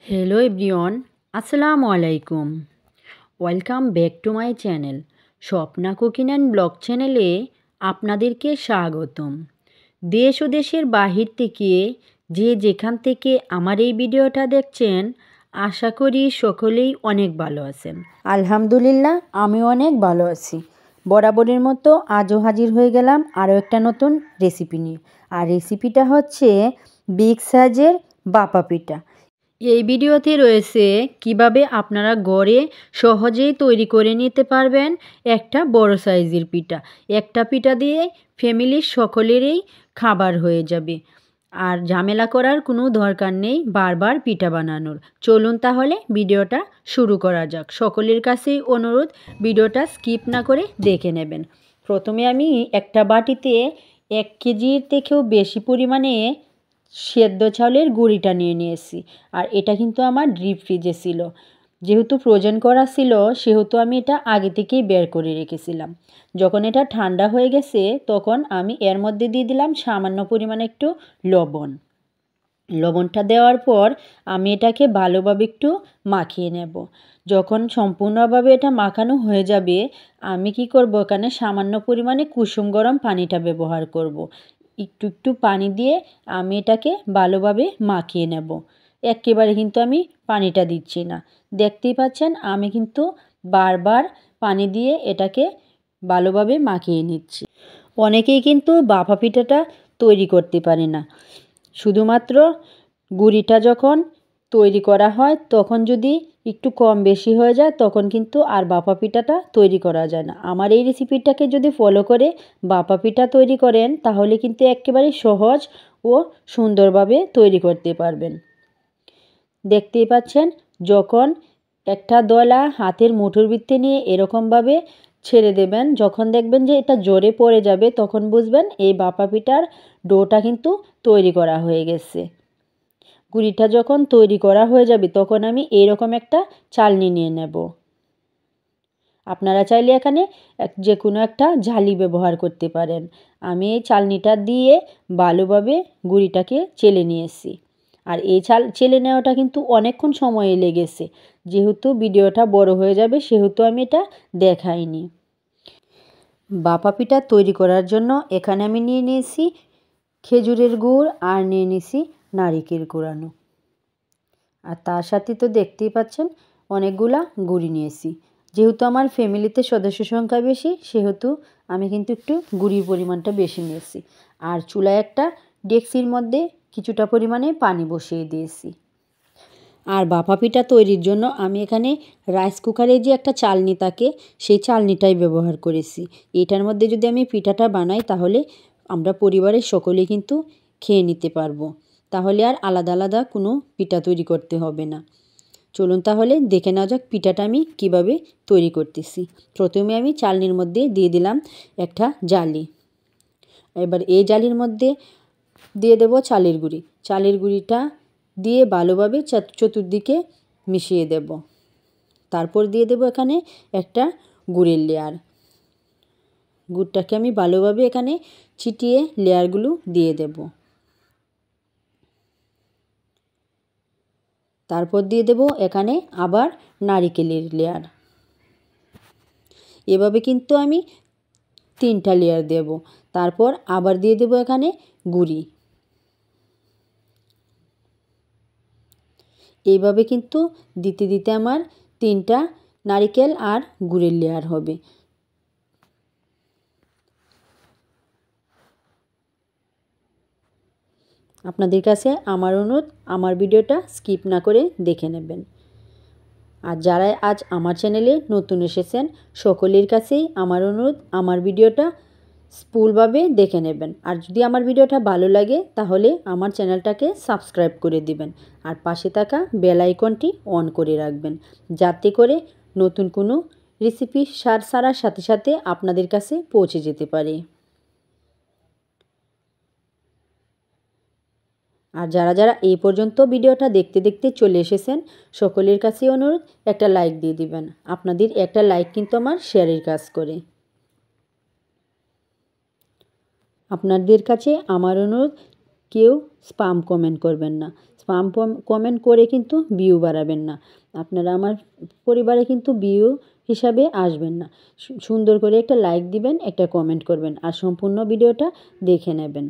Hello everyone, আসসালামু আলাইকুম। Welcome back to my channel Swapna cooking and blog চ্যানেলে আপনাদেরকে স্বাগতম। দেশ ও দেশের বাহির থেকে যে যেখান থেকে আমার এই ভিডিওটা দেখছেন, আশা করি সকলেই অনেক ভালো আছেন। আলহামদুলিল্লাহ, আমিও অনেক ভালো আছি। বরাবরের মতো আজও হাজির হয়ে গেলাম আরও একটা নতুন রেসিপি নিয়ে। আর রেসিপিটা হচ্ছে বিগ সাইজের বাপা পিঠা। এই ভিডিওতে রয়েছে কিভাবে আপনারা ঘরে সহজেই তৈরি করে নিতে পারবেন একটা বড় সাইজের পিঠা। একটা পিঠা দিয়ে ফ্যামিলির সকলেরই খাবার হয়ে যাবে, আর ঝামেলা করার কোনো দরকার নেই বারবার পিঠা বানানোর। চলুন তাহলে ভিডিওটা শুরু করা যাক। সকলের কাছেই অনুরোধ, ভিডিওটা স্কিপ না করে দেখে নেবেন। প্রথমে আমি একটা বাটিতে 1 কেজির থেকেও বেশি পরিমাণে সেদ্ধ চাউলের গুঁড়িটা নিয়ে নিয়েছি। আর এটা কিন্তু আমার ডিপ ফ্রিজে ছিল, যেহেতু ফ্রোজেন করা ছিল সেহেতু আমি এটা আগে থেকেই বের করে রেখেছিলাম। যখন এটা ঠান্ডা হয়ে গেছে তখন আমি এর মধ্যে দিয়ে দিলাম সামান্য পরিমাণে একটু লবণ। লবণটা দেওয়ার পর আমি এটাকে ভালোভাবে একটু মাখিয়ে নেব। যখন সম্পূর্ণভাবে এটা মাখানো হয়ে যাবে, আমি কি করব, এখানে সামান্য পরিমাণে কুসুম গরম পানিটা ব্যবহার করব। একটু একটু পানি দিয়ে আমি এটাকে ভালোভাবে মাখিয়ে নেব। একেবারে কিন্তু আমি পানিটা দিচ্ছি না। দেখতেই পাচ্ছেন আমি কিন্তু বারবার পানি দিয়ে এটাকে ভালোভাবে মাখিয়ে নিচ্ছি। অনেকেই কিন্তু ভাপা পিঠাটা তৈরি করতে পারে না। শুধুমাত্র গুঁড়িটা যখন তৈরি করা হয় তখন যদি একটু কম বেশি হয়ে যায় তখন কিন্তু আর ভাপা পিঠাটা তৈরি করা যায় না। আমার এই রেসিপিটাকে যদি ফলো করে ভাপা পিঠা তৈরি করেন তাহলে কিন্তু একেবারে সহজ ও সুন্দরভাবে তৈরি করতে পারবেন। দেখতেই পাচ্ছেন, যখন একটা দলা হাতের মুঠোর ভিতরে নিয়ে এরকমভাবে ছেড়ে দেবেন, যখন দেখবেন যে এটা জোরে পড়ে যাবে তখন বুঝবেন এই ভাপা পিঠার ডোটা কিন্তু তৈরি করা হয়ে গেছে। গুঁড়িটা যখন তৈরি করা হয়ে যাবে তখন আমি এইরকম একটা চালনি নিয়ে নেব। আপনারা চাইলে এখানে যে কোনো একটা ঝালি ব্যবহার করতে পারেন। আমি এই চালনিটা দিয়ে ভালোভাবে গুঁড়িটাকে চেলে নিয়েছি। আর এই চেলে নেওয়াটা কিন্তু অনেকক্ষণ সময় লেগেছে, যেহেতু ভিডিওটা বড় হয়ে যাবে সেহেতু আমি এটা দেখাইনি। ভাপা পিঠা তৈরি করার জন্য এখানে আমি নিয়ে নিয়েছি খেজুরের গুড় আর নিয়ে নিয়েছি নারিকেল কোরানো। আর তার সাথে তো দেখতেই পাচ্ছেন অনেকগুলা গুড়ি নিয়েছি। যেহেতু আমার ফ্যামিলিতে সদস্য সংখ্যা বেশি সেহেতু আমি কিন্তু একটু গুড়ির পরিমাণটা বেশি নিয়েছি। আর চুলায় একটা ডেকচির মধ্যে কিছুটা পরিমাণে পানি বসিয়ে দিয়েছি। আর ভাপা পিঠা তৈরির জন্য আমি এখানে রাইস কুকারে যে একটা চালনি থাকে সেই চালনিটাই ব্যবহার করেছি। এটার মধ্যে যদি আমি পিঠাটা বানাই তাহলে আমরা পরিবারের সকলেই কিন্তু খেয়ে নিতে পারবো। তাহলে আর আলাদা আলাদা কোনো পিঠা তৈরি করতে হবে না। চলুন তাহলে দেখে নেওয়া যাক পিঠাটা আমি কিভাবে তৈরি করতেছি। প্রথমে আমি চালনির মধ্যে দিয়ে দিলাম একটা জালি। এবার এই জালির মধ্যে দিয়ে দেব চালের গুঁড়ি। চালের গুঁড়িটা দিয়ে ভালোভাবে চতুর্দিকে মিশিয়ে দেব। তারপর দিয়ে দেব এখানে একটা গুড়ের লেয়ার। গুড়টাকে আমি ভালোভাবে এখানে ছিটিয়ে লেয়ারগুলো দিয়ে দেব। তারপর দিয়ে দেব এখানে আবার নারিকেলের লেয়ার। এভাবে কিন্তু আমি 3টা লেয়ার দেব। তারপর আবার দিয়ে দেব এখানে গুঁড়ি। এইভাবে কিন্তু দিতে দিতে আমার 3টা নারিকেল আর গুড়ের লেয়ার হবে। আপনাদের কাছে আমার অনুরোধ, আমার ভিডিওটা স্কিপ না করে দেখে নেবেন। আর যারা আজ আমার চ্যানেলে নতুন এসেছেন সকলের কাছেই আমার অনুরোধ, আমার ভিডিওটা ফুলভাবে দেখে নেবেন। আর যদি আমার ভিডিওটা ভালো লাগে তাহলে আমার চ্যানেলটাকে সাবস্ক্রাইব করে দিবেন আর পাশে থাকা বেল আইকনটি অন করে রাখবেন, যাতে করে নতুন কোনো রেসিপি ছাড়ার সাথে সাথে আপনাদের কাছে পৌঁছে যেতে পারে। আর যারা যারা এই পর্যন্ত ভিডিওটা দেখতে দেখতে চলে এসেছেন সকলের কাছে অনুরোধ, একটা লাইক দিয়ে দিবেন। আপনাদের একটা লাইক কিন্তু আমার শেয়ারের কাজ করে। আপনাদের কাছে আমার অনুরোধ, কেউ স্পাম কমেন্ট করবেন না। স্পাম কমেন্ট করে কিন্তু ভিউ বাড়াবেন না। আপনারা আমার পরিবারে কিন্তু ভিউ হিসাবে আসবেন না। সুন্দর করে একটা লাইক দিবেন, একটা কমেন্ট করবেন আর সম্পূর্ণ ভিডিওটা দেখে নেবেন।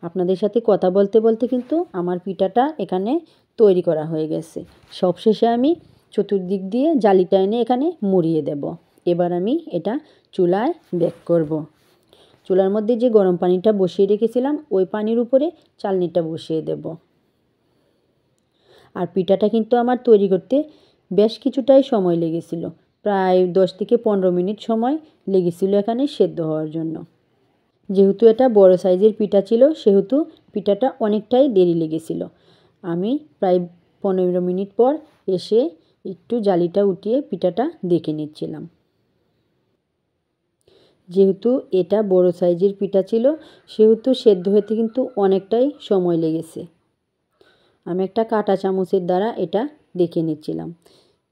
আপনাদের সাথে কথা বলতে বলতে কিন্তু আমার পিঠাটা এখানে তৈরি করা হয়ে গেছে। সবশেষে আমি চতুর্দিক দিয়ে জালিটা এনে এখানে মুড়িয়ে দেব। এবার আমি এটা চুলায় বেক করব। চুলার মধ্যে যে গরম পানিটা বসিয়ে রেখেছিলাম ওই পানির উপরে চালনিটা বসিয়ে দেব। আর পিঠাটা কিন্তু আমার তৈরি করতে বেশ কিছুটাই সময় লেগেছিল। প্রায় 10 থেকে 15 মিনিট সময় লেগেছিল এখানে সেদ্ধ হওয়ার জন্য। যেহেতু এটা বড় সাইজের পিঠা ছিল সেহেতু পিঠাটা অনেকটাই দেরি লেগেছিল। আমি প্রায় 15 মিনিট পর এসে একটু জালিটা উঠিয়ে পিঠাটা দেখে নিচ্ছিলাম। যেহেতু এটা বড় সাইজের পিঠা ছিল সেহেতু সেদ্ধ হতে কিন্তু অনেকটাই সময় লেগেছে। আমি একটা কাঁটা চামচের দ্বারা এটা দেখে নিচ্ছিলাম।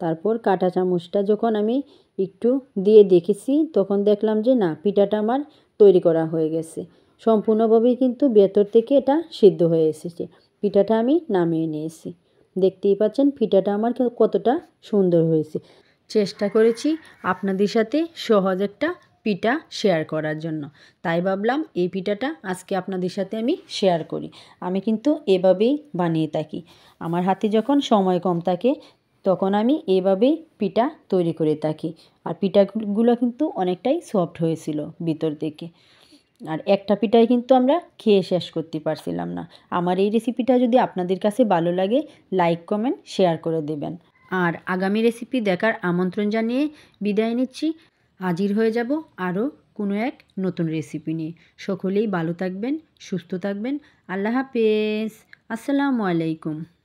তারপর কাঁটা চামচটা যখন আমি একটু দিয়ে দেখেছি তখন দেখলাম যে না, পিঠাটা আমার তৈরি করা হয়ে গেছে। সম্পূর্ণভাবেই কিন্তু ভেতর থেকে এটা সিদ্ধ হয়ে এসেছে। পিঠাটা আমি নামিয়ে নিয়েছি। দেখতেই পাচ্ছেন পিঠাটা আমার কতটা সুন্দর হয়েছে। চেষ্টা করেছি আপনাদের সাথে সহজ একটা পিঠা শেয়ার করার জন্য, তাই ভাবলাম এই পিঠাটা আজকে আপনাদের সাথে আমি শেয়ার করি। আমি কিন্তু এভাবেই বানিয়ে থাকি। আমার হাতে যখন সময় কম থাকে তখন আমি এভাবেই পিঠা তৈরি করে থাকি। আর পিঠাগুলো কিন্তু অনেকটাই সফট হয়েছিল ভিতর থেকে। আর একটা পিঠাই কিন্তু আমরা খেয়ে শেষ করতে পারছিলাম না। আমার এই রেসিপিটা যদি আপনাদের কাছে ভালো লাগে লাইক কমেন্ট শেয়ার করে দেবেন। আর আগামী রেসিপি দেখার আমন্ত্রণ জানিয়ে বিদায় নিচ্ছি। হাজির হয়ে যাব আরও কোনো এক নতুন রেসিপি নিয়ে। সকলেই ভালো থাকবেন, সুস্থ থাকবেন। আল্লাহ হাফেজ। আসসালামু আলাইকুম।